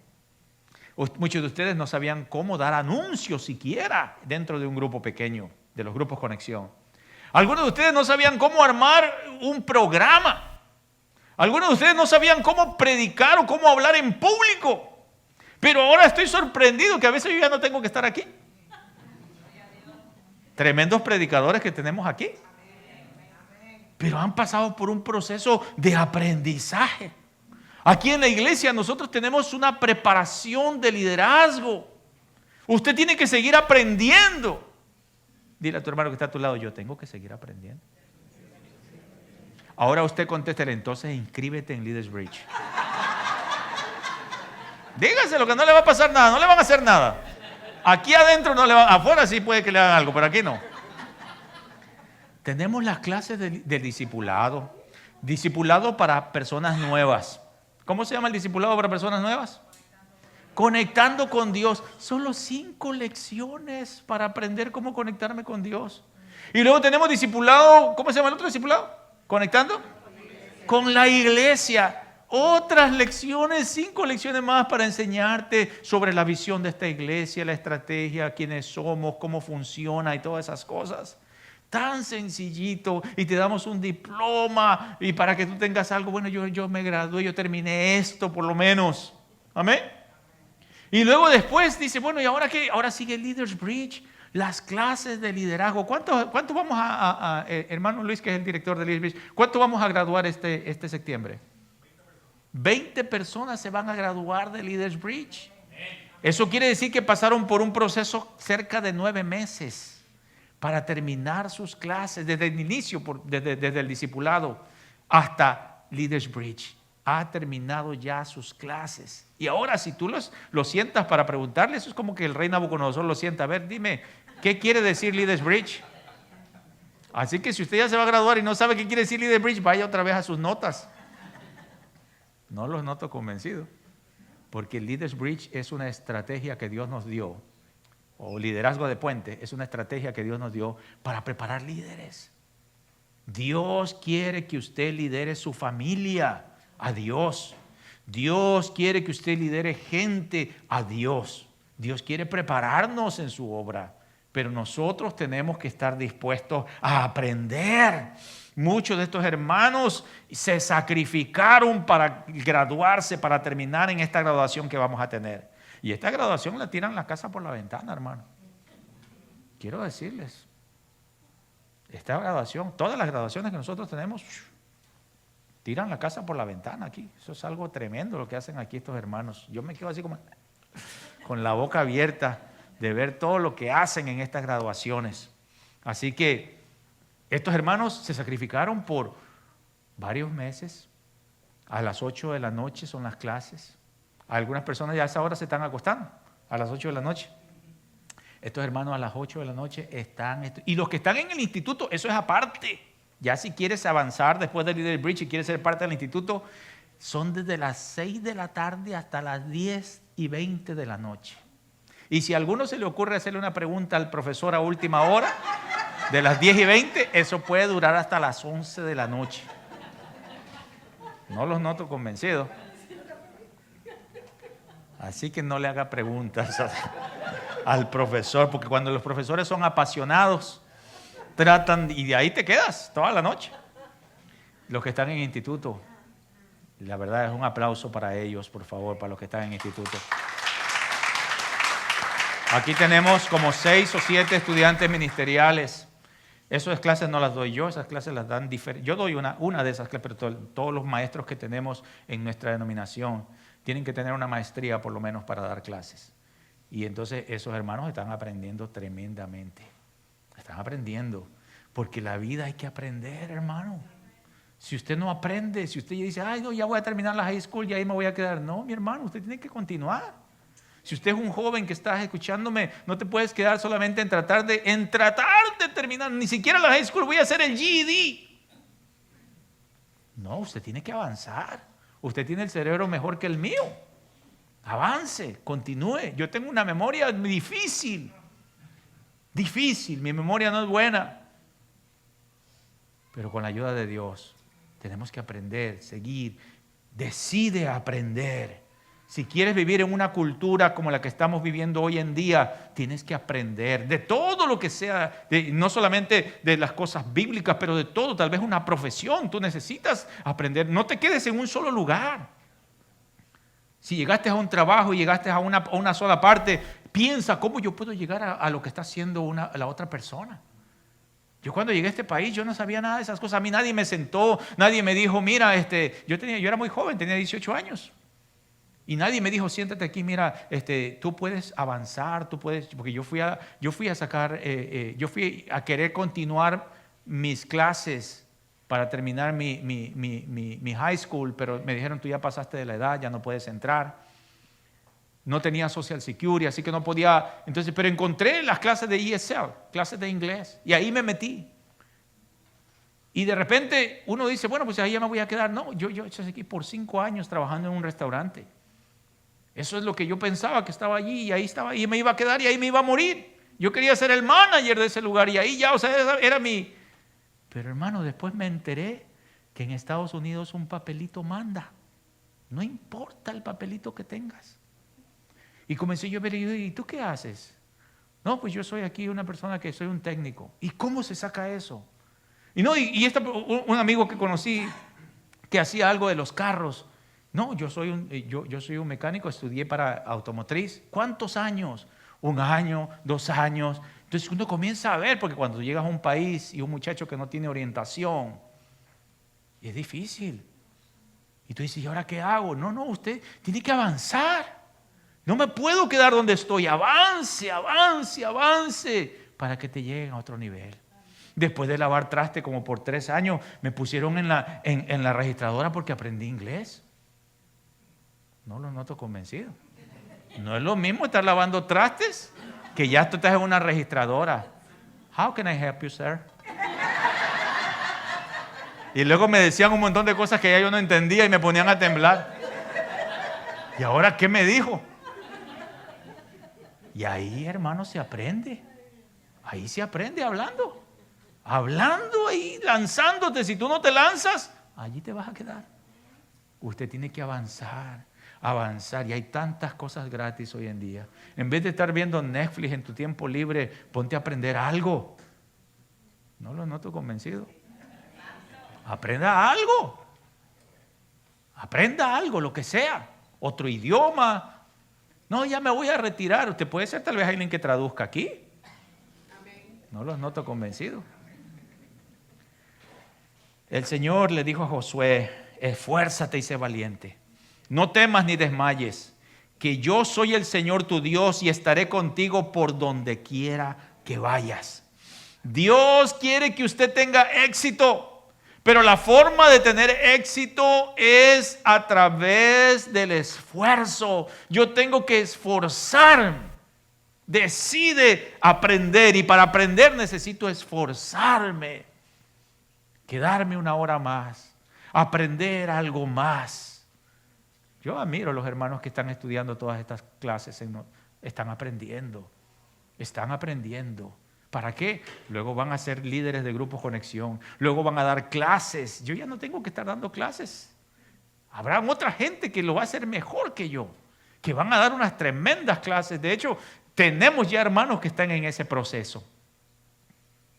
A: Muchos de ustedes no sabían cómo dar anuncios siquiera dentro de un grupo pequeño, de los grupos Conexión. Algunos de ustedes no sabían cómo armar un programa. Algunos de ustedes no sabían cómo predicar o cómo hablar en público. Pero ahora estoy sorprendido que a veces yo ya no tengo que estar aquí. Tremendos predicadores que tenemos aquí. pero han pasado por un proceso de aprendizaje. Aquí en la iglesia nosotros tenemos una preparación de liderazgo. Usted tiene que seguir aprendiendo. Dile a tu hermano que está a tu lado, yo tengo que seguir aprendiendo. Ahora usted contéstele, entonces inscríbete en Leaders Bridge. Dígaselo que no le va a pasar nada, no le van a hacer nada. Aquí adentro no le van, afuera sí puede que le hagan algo, pero aquí no. Tenemos las clases del discipulado. Discipulado para personas nuevas. ¿Cómo se llama el discipulado para personas nuevas? Conectando con Dios. Solo 5 lecciones para aprender cómo conectarme con Dios. Y luego tenemos discipulado, ¿cómo se llama el otro discipulado? ¿Conectando? Con la iglesia. Otras lecciones, 5 lecciones más para enseñarte sobre la visión de esta iglesia, la estrategia, quiénes somos, cómo funciona y todas esas cosas. Tan sencillito, y te damos un diploma y para que tú tengas algo, bueno, yo me gradué, yo terminé esto por lo menos. Amén. Y luego después dice, bueno, ¿y ahora qué? Ahora sigue Leaders Bridge, las clases de liderazgo. ¿Cuánto vamos hermano Luis, que es el director de Leaders Bridge, cuánto vamos a graduar este septiembre? 20 personas se van a graduar de Leaders Bridge. Eso quiere decir que pasaron por un proceso cerca de 9 meses para terminar sus clases, desde el inicio, desde el discipulado hasta Leaders Bridge. Ha terminado ya sus clases. Y ahora si tú los sientas para preguntarle, eso es como que el rey Nabucodonosor lo sienta. A ver, dime, ¿qué quiere decir Leaders Bridge? Así que si usted ya se va a graduar y no sabe qué quiere decir Leaders Bridge, vaya otra vez a sus notas. No los noto convencidos, porque el Leaders Bridge es una estrategia que Dios nos dio, o liderazgo de puente, es una estrategia que Dios nos dio para preparar líderes. Dios quiere que usted lidere su familia a Dios. Dios quiere que usted lidere gente a Dios. Dios quiere prepararnos en su obra, pero nosotros tenemos que estar dispuestos a aprender. Muchos de estos hermanos se sacrificaron para graduarse, para terminar en esta graduación que vamos a tener. Y esta graduación la tiran la casa por la ventana, hermano. Quiero decirles, esta graduación, todas las graduaciones que nosotros tenemos, tiran la casa por la ventana aquí. Eso es algo tremendo lo que hacen aquí estos hermanos. Yo me quedo así como con la boca abierta de ver todo lo que hacen en estas graduaciones. Así que estos hermanos se sacrificaron por varios meses. A las 8 de la noche son las clases. Algunas personas ya a esa hora se están acostando, a las 8 de la noche. Estos hermanos a las 8 de la noche están... Y los que están en el instituto, eso es aparte. Ya si quieres avanzar después del Leaders Bridge y quieres ser parte del instituto, son desde las 6 de la tarde hasta las 10:20 de la noche. Y si a alguno se le ocurre hacerle una pregunta al profesor a última hora, de las 10:20, eso puede durar hasta las 11 de la noche. No los noto convencidos. Así que no le haga preguntas al profesor, porque cuando los profesores son apasionados, tratan, y de ahí te quedas toda la noche. Los que están en instituto, la verdad es un aplauso para ellos, por favor, para los que están en instituto. Aquí tenemos como 6 o 7 estudiantes ministeriales. Esas clases no las doy yo, esas clases las dan diferentes. Yo doy una de esas clases, pero todos los maestros que tenemos en nuestra denominación tienen que tener una maestría por lo menos para dar clases. Y entonces esos hermanos están aprendiendo tremendamente. Están aprendiendo, porque la vida hay que aprender, hermano. Si usted no aprende, si usted dice, ay no, ya voy a terminar la high school y ahí me voy a quedar. No, mi hermano, usted tiene que continuar. Si usted es un joven que está escuchándome, no te puedes quedar solamente en tratar de terminar, ni siquiera la high school, voy a hacer el GED. No, usted tiene que avanzar. Usted tiene el cerebro mejor que el mío. Avance, continúe. Yo tengo una memoria difícil, mi memoria no es buena. Pero con la ayuda de Dios tenemos que aprender, seguir. Decide aprender. Si quieres vivir en una cultura como la que estamos viviendo hoy en día, tienes que aprender de todo lo que sea, no solamente de las cosas bíblicas, pero de todo, tal vez una profesión. Tú necesitas aprender. No te quedes en un solo lugar. Si llegaste a un trabajo y llegaste a una sola parte, piensa cómo yo puedo llegar a lo que está haciendo la otra persona. Yo cuando llegué a este país, yo no sabía nada de esas cosas. A mí nadie me sentó, nadie me dijo, mira, yo era muy joven, tenía 18 años. Y nadie me dijo, siéntate aquí, mira, tú puedes avanzar, tú puedes, porque yo fui a querer continuar mis clases para terminar mi high school, pero me dijeron, tú ya pasaste de la edad, ya no puedes entrar. No tenía Social Security, así que no podía. Entonces, pero encontré las clases de ESL, clases de inglés, y ahí me metí. Y de repente uno dice, bueno, pues ahí ya me voy a quedar. No, yo estoy aquí por 5 años trabajando en un restaurante. Eso es lo que yo pensaba, que estaba allí, y ahí estaba, y me iba a quedar, y ahí me iba a morir. Yo quería ser el manager de ese lugar, y ahí ya, o sea, era mi... Pero hermano, después me enteré que en Estados Unidos un papelito manda. No importa el papelito que tengas. Y comencé yo a ver, ¿y tú qué haces? No, pues yo soy aquí una persona que soy un técnico. ¿Y cómo se saca eso? Y un amigo que conocí que hacía algo de los carros. No, yo soy un mecánico, estudié para automotriz. ¿Cuántos años? 1 año, 2 años. Entonces uno comienza a ver, porque cuando llegas a un país y un muchacho que no tiene orientación, es difícil. Y tú dices, ¿y ahora qué hago? No, usted tiene que avanzar. No me puedo quedar donde estoy. Avance para que te lleguen a otro nivel. Después de lavar traste como por 3 años, me pusieron en la registradora porque aprendí inglés. No lo noto convencido. No es lo mismo estar lavando trastes que ya tú estás en una registradora. How can I help you, sir? Y luego me decían un montón de cosas que ya yo no entendía y me ponían a temblar. ¿Y ahora qué me dijo? Y ahí, hermano, se aprende. Ahí se aprende hablando. Hablando ahí, lanzándote. Si tú no te lanzas, allí te vas a quedar. Usted tiene que avanzar. Y hay tantas cosas gratis hoy en día. En vez de estar viendo Netflix en tu tiempo libre, ponte a aprender algo. No lo noto convencido. Aprenda algo. Aprenda algo, lo que sea. Otro idioma. No, ya me voy a retirar. Usted puede ser tal vez alguien que traduzca aquí. No los noto convencidos. El Señor le dijo a Josué, esfuérzate y sé valiente. No temas ni desmayes, que yo soy el Señor tu Dios y estaré contigo por donde quiera que vayas. Dios quiere que usted tenga éxito. Pero la forma de tener éxito es a través del esfuerzo. Yo tengo que esforzarme. Decide aprender y para aprender necesito esforzarme. Quedarme 1 hora más. Aprender algo más. Yo admiro a los hermanos que están estudiando todas estas clases. Están aprendiendo. ¿Para qué? Luego van a ser líderes de grupos conexión. Luego van a dar clases. Yo ya no tengo que estar dando clases. Habrá otra gente que lo va a hacer mejor que yo. Que van a dar unas tremendas clases. De hecho, tenemos ya hermanos que están en ese proceso.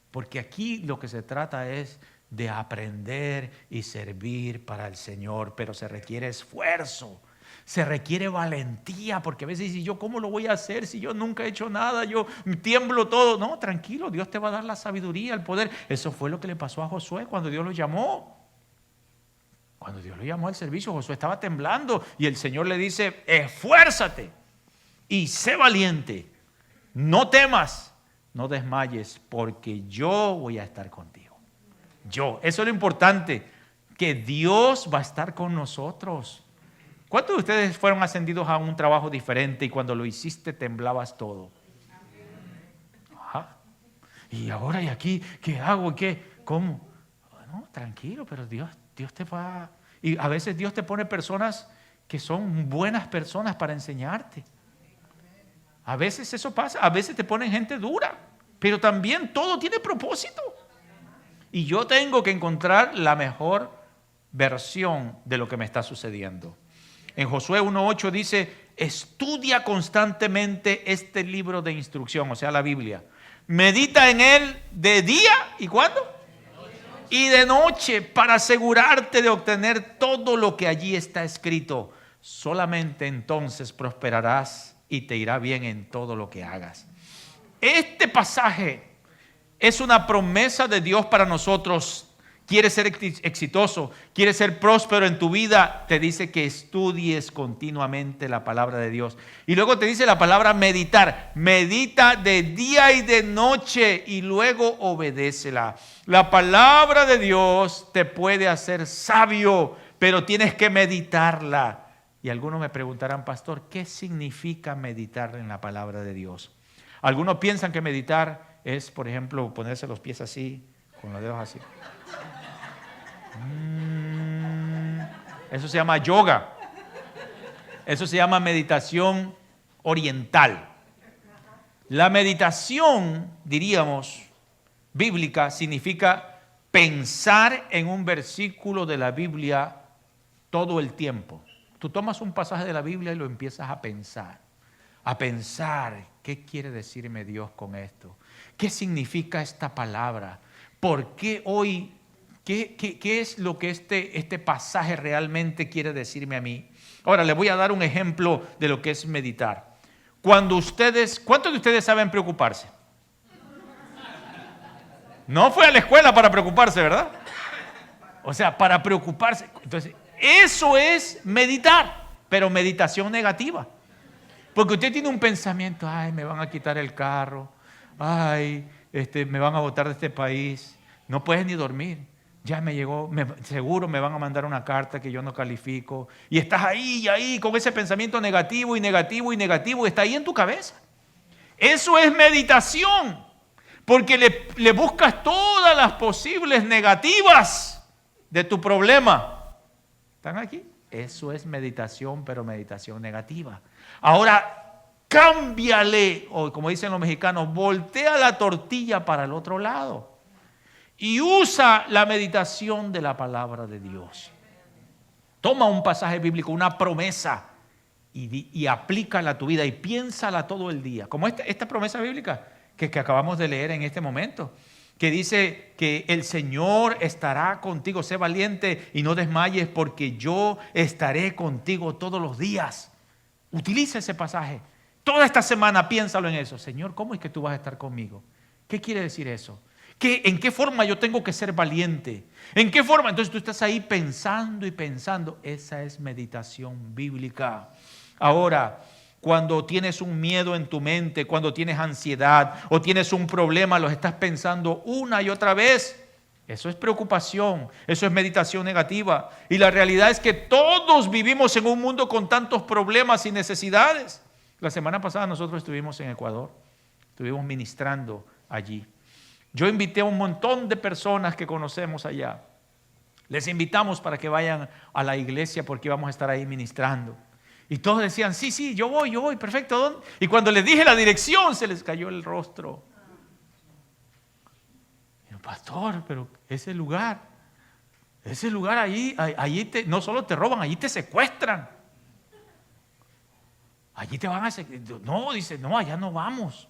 A: Porque aquí lo que se trata es de aprender y servir para el Señor. Pero se requiere esfuerzo. Se requiere valentía, porque a veces dice, ¿yo cómo lo voy a hacer si yo nunca he hecho nada? Yo tiemblo todo. No, tranquilo, Dios te va a dar la sabiduría, el poder. Eso fue lo que le pasó a Josué cuando Dios lo llamó. Cuando Dios lo llamó al servicio, Josué estaba temblando y el Señor le dice, esfuérzate y sé valiente. No temas, no desmayes, porque yo voy a estar contigo. Eso es lo importante, que Dios va a estar con nosotros. ¿Cuántos de ustedes fueron ascendidos a un trabajo diferente y cuando lo hiciste temblabas todo? Ajá. Y ahora y aquí, ¿qué hago? ¿Cómo? No, tranquilo, pero Dios te va. Y a veces Dios te pone personas que son buenas personas para enseñarte. A veces eso pasa, a veces te ponen gente dura, pero también todo tiene propósito. Y yo tengo que encontrar la mejor versión de lo que me está sucediendo. En Josué 1:8 dice, estudia constantemente este libro de instrucción, o sea, la Biblia. Medita en él de día, ¿y cuándo? Y de noche, para asegurarte de obtener todo lo que allí está escrito. Solamente entonces prosperarás y te irá bien en todo lo que hagas. Este pasaje es una promesa de Dios para nosotros. Quieres ser exitoso, quieres ser próspero en tu vida, te dice que estudies continuamente la palabra de Dios. Y luego te dice la palabra meditar. Medita de día y de noche y luego obedécela. La palabra de Dios te puede hacer sabio, pero tienes que meditarla. Y algunos me preguntarán, pastor, ¿qué significa meditar en la palabra de Dios? Algunos piensan que meditar es, por ejemplo, ponerse los pies así, con los dedos así. Eso se llama yoga. Eso se llama meditación oriental. La meditación, diríamos, bíblica, significa pensar en un versículo de la Biblia todo el tiempo. Tú tomas un pasaje de la Biblia y lo empiezas a pensar. ¿Qué quiere decirme Dios con esto? ¿Qué significa esta palabra? ¿Por qué hoy? ¿Qué es lo que este pasaje realmente quiere decirme a mí? Ahora, les voy a dar un ejemplo de lo que es meditar. ¿Cuántos de ustedes saben preocuparse? No fue a la escuela para preocuparse, ¿verdad? O sea, para preocuparse. Entonces, eso es meditar, pero meditación negativa. Porque usted tiene un pensamiento, ay, me van a quitar el carro, ay, me van a botar de este país. No puedes ni dormir. Ya me llegó, seguro me van a mandar una carta que yo no califico. Y estás ahí, con ese pensamiento negativo y negativo y negativo. Está ahí en tu cabeza. Eso es meditación. Porque le buscas todas las posibles negativas de tu problema. ¿Están aquí? Eso es meditación, pero meditación negativa. Ahora, cámbiale, o como dicen los mexicanos, voltea la tortilla para el otro lado. Y usa la meditación de la palabra de Dios. Toma un pasaje bíblico, una promesa, y aplícala a tu vida y piénsala todo el día. Como esta promesa bíblica que acabamos de leer en este momento, que dice que el Señor estará contigo. Sé valiente y no desmayes, porque yo estaré contigo todos los días. Utiliza ese pasaje. Toda esta semana piénsalo en eso. Señor, ¿cómo es que tú vas a estar conmigo? ¿Qué quiere decir eso? ¿En qué forma yo tengo que ser valiente? ¿En qué forma? Entonces tú estás ahí pensando y pensando. Esa es meditación bíblica. Ahora, cuando tienes un miedo en tu mente, cuando tienes ansiedad o tienes un problema, los estás pensando una y otra vez. Eso es preocupación, eso es meditación negativa. Y la realidad es que todos vivimos en un mundo con tantos problemas y necesidades. La semana pasada nosotros estuvimos en Ecuador, estuvimos ministrando allí. Yo invité a un montón de personas que conocemos allá. Les invitamos para que vayan a la iglesia porque íbamos a estar ahí ministrando. Y todos decían, sí, yo voy, perfecto. ¿Dónde? Y cuando les dije la dirección, se les cayó el rostro. Y yo, pastor, pero ese lugar allí no solo te roban, allí te secuestran. Allí te van a secuestrar. No, dice, no, allá no vamos.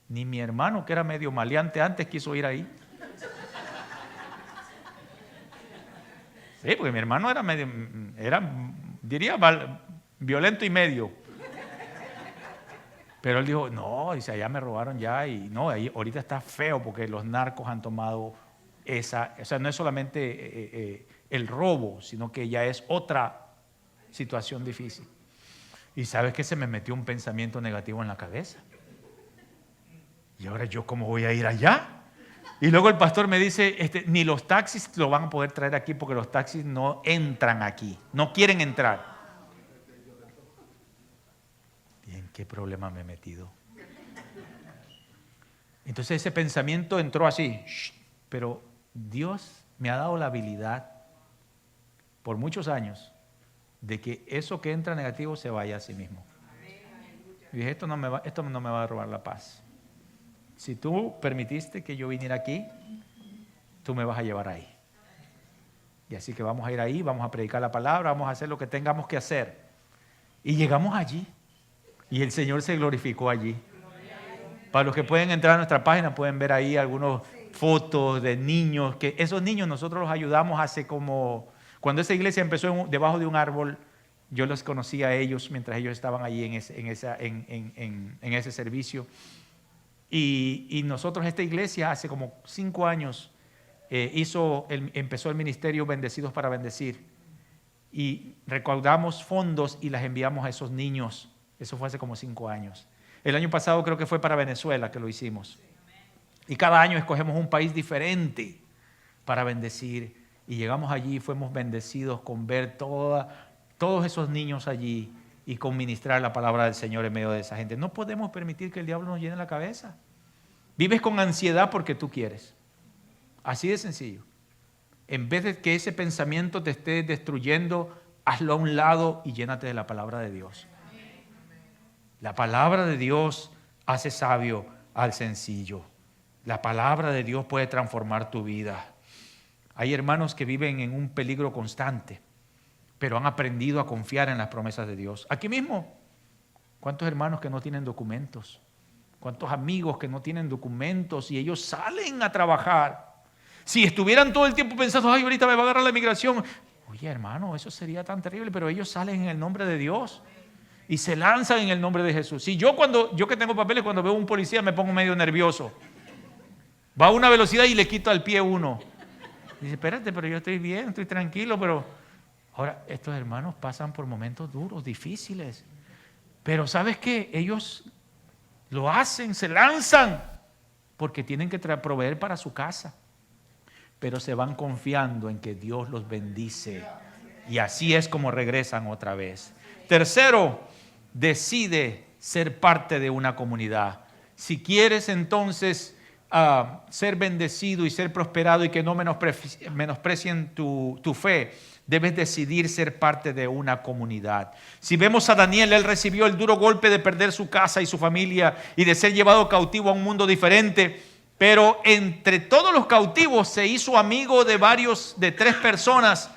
A: Ni mi hermano, que era medio maleante antes, quiso ir ahí. Sí, porque mi hermano diría, violento y medio. Pero él dijo, no, dice, allá me robaron ya. Y no, ahí ahorita está feo porque los narcos han tomado o sea, no es solamente el robo, sino que ya es otra situación difícil. Y sabes que se me metió un pensamiento negativo en la cabeza. Y ahora yo, ¿cómo voy a ir allá? Y luego el pastor me dice, ni los taxis lo van a poder traer aquí porque los taxis no entran aquí, no quieren entrar. ¿Y en qué problema me he metido? Entonces ese pensamiento entró así, pero Dios me ha dado la habilidad por muchos años de que eso que entra negativo se vaya a sí mismo. Y dije, esto no me va a robar la paz. Si tú permitiste que yo viniera aquí, tú me vas a llevar ahí. Y así que vamos a ir ahí, vamos a predicar la palabra, vamos a hacer lo que tengamos que hacer. Y llegamos allí. Y el Señor se glorificó allí. Para los que pueden entrar a nuestra página, pueden ver ahí algunas fotos de niños. Que esos niños nosotros los ayudamos cuando esa iglesia empezó debajo de un árbol. Yo los conocí a ellos mientras ellos estaban allí en ese servicio. Y nosotros, esta iglesia, hace como 5 años, empezó el ministerio Bendecidos para Bendecir. Y recaudamos fondos y las enviamos a esos niños. Eso fue hace como 5 años. El año pasado creo que fue para Venezuela que lo hicimos. Y cada año escogemos un país diferente para bendecir. Y llegamos allí y fuimos bendecidos con ver todos esos niños allí y con ministrar la palabra del Señor en medio de esa gente. No podemos permitir que el diablo nos llene la cabeza. Vives con ansiedad porque tú quieres. Así de sencillo. En vez de que ese pensamiento te esté destruyendo, hazlo a un lado y llénate de la palabra de Dios. La palabra de Dios hace sabio al sencillo. La palabra de Dios puede transformar tu vida. Hay hermanos que viven en un peligro constante, pero han aprendido a confiar en las promesas de Dios. Aquí mismo, ¿cuántos hermanos que no tienen documentos? ¿Cuántos amigos que no tienen documentos y ellos salen a trabajar? Si estuvieran todo el tiempo pensando, ay, ahorita me va a agarrar la migración. Oye, hermano, eso sería tan terrible, pero ellos salen en el nombre de Dios y se lanzan en el nombre de Jesús. Si yo que tengo papeles, cuando veo a un policía me pongo medio nervioso. Va a una velocidad y le quito al pie uno. Dice, espérate, pero yo estoy bien, estoy tranquilo, pero... Ahora, estos hermanos pasan por momentos duros, difíciles. Pero ¿sabes qué? Ellos lo hacen, se lanzan, porque tienen que proveer para su casa. Pero se van confiando en que Dios los bendice. Y así es como regresan otra vez. Tercero, decide ser parte de una comunidad. Si quieres entonces ser bendecido y ser prosperado y que no menosprecien tu fe, debes decidir ser parte de una comunidad. Si vemos a Daniel, él recibió el duro golpe de perder su casa y su familia y de ser llevado cautivo a un mundo diferente. Pero entre todos los cautivos se hizo amigo de 3 personas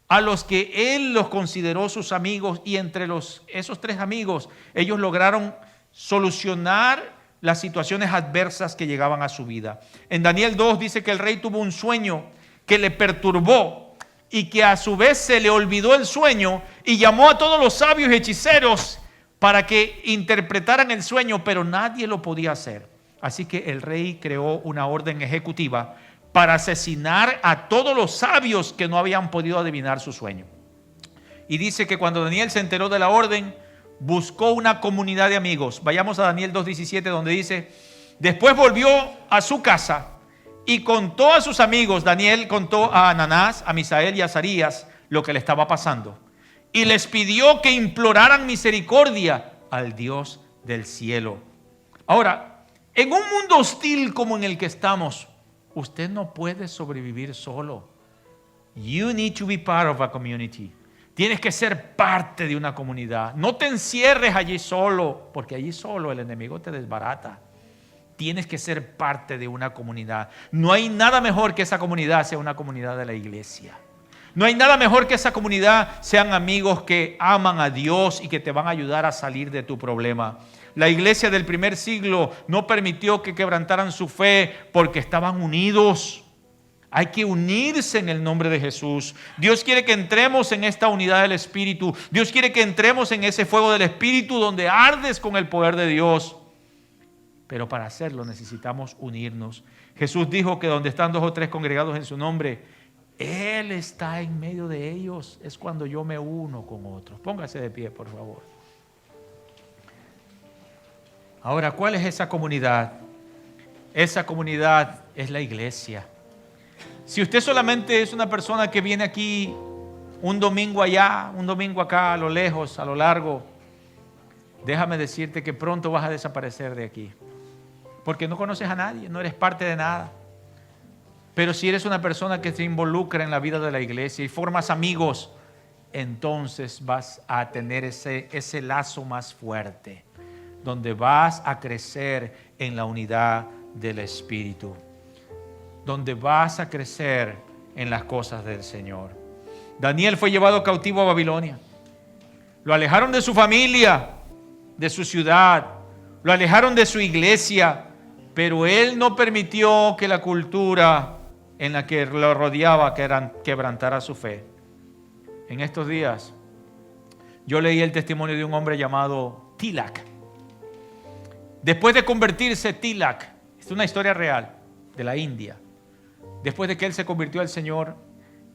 A: a los que él los consideró sus amigos, y entre esos 3 amigos ellos lograron solucionar las situaciones adversas que llegaban a su vida. En Daniel 2 dice que el rey tuvo un sueño que le perturbó y que a su vez se le olvidó el sueño y llamó a todos los sabios y hechiceros para que interpretaran el sueño, pero nadie lo podía hacer. Así que el rey creó una orden ejecutiva para asesinar a todos los sabios que no habían podido adivinar su sueño. Y dice que cuando Daniel se enteró de la orden, buscó una comunidad de amigos. Vayamos a Daniel 2:17, donde dice, después volvió a su casa y contó a sus amigos. Daniel contó a Ananás, a Misael y a Azarías lo que le estaba pasando. Y les pidió que imploraran misericordia al Dios del cielo. Ahora, en un mundo hostil como en el que estamos, usted no puede sobrevivir solo. You need to be part of a community. Tienes que ser parte de una comunidad. No te encierres allí solo, porque allí solo el enemigo te desbarata. Tienes que ser parte de una comunidad. No hay nada mejor que esa comunidad sea una comunidad de la iglesia. No hay nada mejor que esa comunidad sean amigos que aman a Dios y que te van a ayudar a salir de tu problema. La iglesia del primer siglo no permitió que quebrantaran su fe porque estaban unidos. Hay que unirse en el nombre de Jesús. Dios quiere que entremos en esta unidad del Espíritu. Dios quiere que entremos en ese fuego del Espíritu donde ardes con el poder de Dios. Pero para hacerlo necesitamos unirnos. Jesús dijo que donde están 2 o 3 congregados en su nombre, Él está en medio de ellos. Es cuando yo me uno con otros. Póngase de pie, por favor. Ahora, ¿cuál es esa comunidad? Esa comunidad es la iglesia. Si usted solamente es una persona que viene aquí un domingo allá, un domingo acá, a lo lejos, a lo largo, déjame decirte que pronto vas a desaparecer de aquí. Porque no conoces a nadie, no eres parte de nada. Pero si eres una persona que se involucra en la vida de la iglesia y formas amigos, entonces vas a tener ese lazo más fuerte, donde vas a crecer en la unidad del Espíritu, donde vas a crecer en las cosas del Señor. Daniel fue llevado cautivo a Babilonia. Lo alejaron de su familia, de su ciudad, lo alejaron de su iglesia, pero él no permitió que la cultura en la que lo rodeaba quebrantara su fe. En estos días, yo leí el testimonio de un hombre llamado Tilak. Después de convertirse Tilak, es una historia real de la India, después de que él se convirtió al Señor,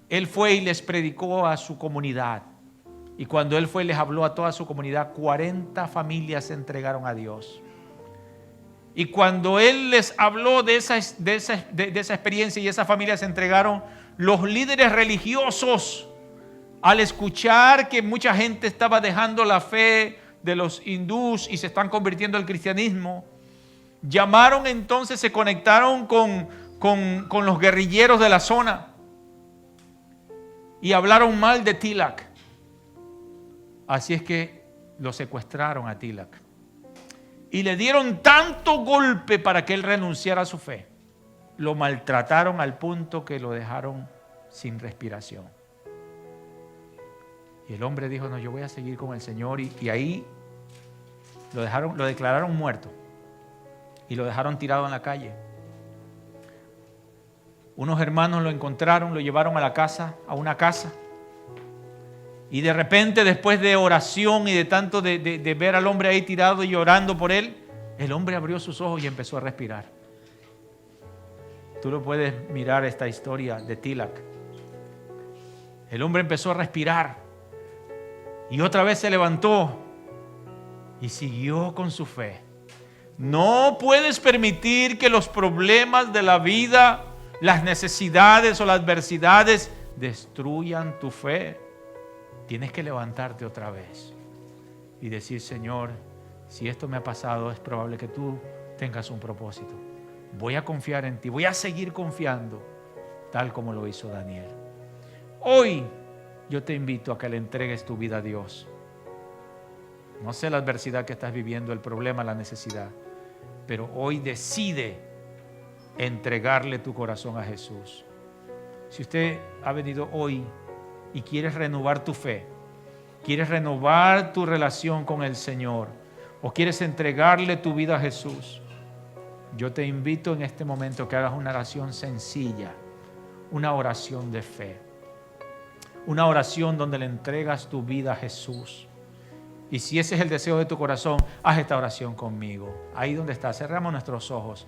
A: él fue y les predicó a su comunidad. Y cuando él fue y les habló a toda su comunidad, 40 familias se entregaron a Dios. Y cuando él les habló de esa experiencia y esas familias se entregaron, los líderes religiosos, al escuchar que mucha gente estaba dejando la fe de los hindús y se están convirtiendo al cristianismo, llamaron entonces, se conectaron con los guerrilleros de la zona y hablaron mal de Tilak. Así es que lo secuestraron a Tilak y le dieron tanto golpe para que él renunciara a su fe. Lo maltrataron al punto que lo dejaron sin respiración. Y el hombre dijo, no, yo voy a seguir con el Señor. Y ahí lo declararon muerto y lo dejaron tirado en la calle. Unos hermanos lo encontraron, lo llevaron a una casa. Y de repente, después de oración y de tanto de ver al hombre ahí tirado y llorando por él, el hombre abrió sus ojos y empezó a respirar. Tú lo puedes mirar, esta historia de Tilak. El hombre empezó a respirar y otra vez se levantó y siguió con su fe. No puedes permitir que los problemas de la vida, las necesidades o las adversidades destruyan tu fe. Tienes que levantarte otra vez y decir, Señor, si esto me ha pasado, es probable que tú tengas un propósito. Voy a confiar en ti, voy a seguir confiando, tal como lo hizo Daniel. Hoy yo te invito a que le entregues tu vida a Dios. No sé la adversidad que estás viviendo, el problema, la necesidad, pero hoy decide entregarle tu corazón a Jesús. Si usted ha venido hoy y quieres renovar tu fe, quieres renovar tu relación con el Señor, o quieres entregarle tu vida a Jesús, yo te invito en este momento que hagas una oración sencilla, una oración de fe, una oración donde le entregas tu vida a Jesús. Y si ese es el deseo de tu corazón, haz esta oración conmigo. Ahí donde estás, cerramos nuestros ojos.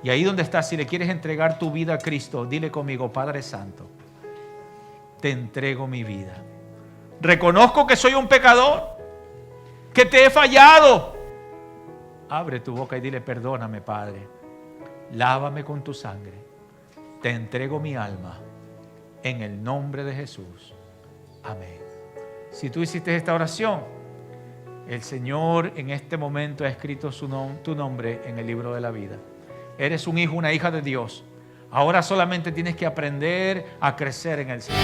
A: Y ahí donde estás, si le quieres entregar tu vida a Cristo, dile conmigo, Padre Santo, te entrego mi vida. Reconozco que soy un pecador, que te he fallado. Abre tu boca y dile, perdóname, Padre. Lávame con tu sangre. Te entrego mi alma. En el nombre de Jesús. Amén. Si tú hiciste esta oración, el Señor en este momento ha escrito tu nombre en el libro de la vida. Eres un hijo, una hija de Dios. Ahora solamente tienes que aprender a crecer en el Señor.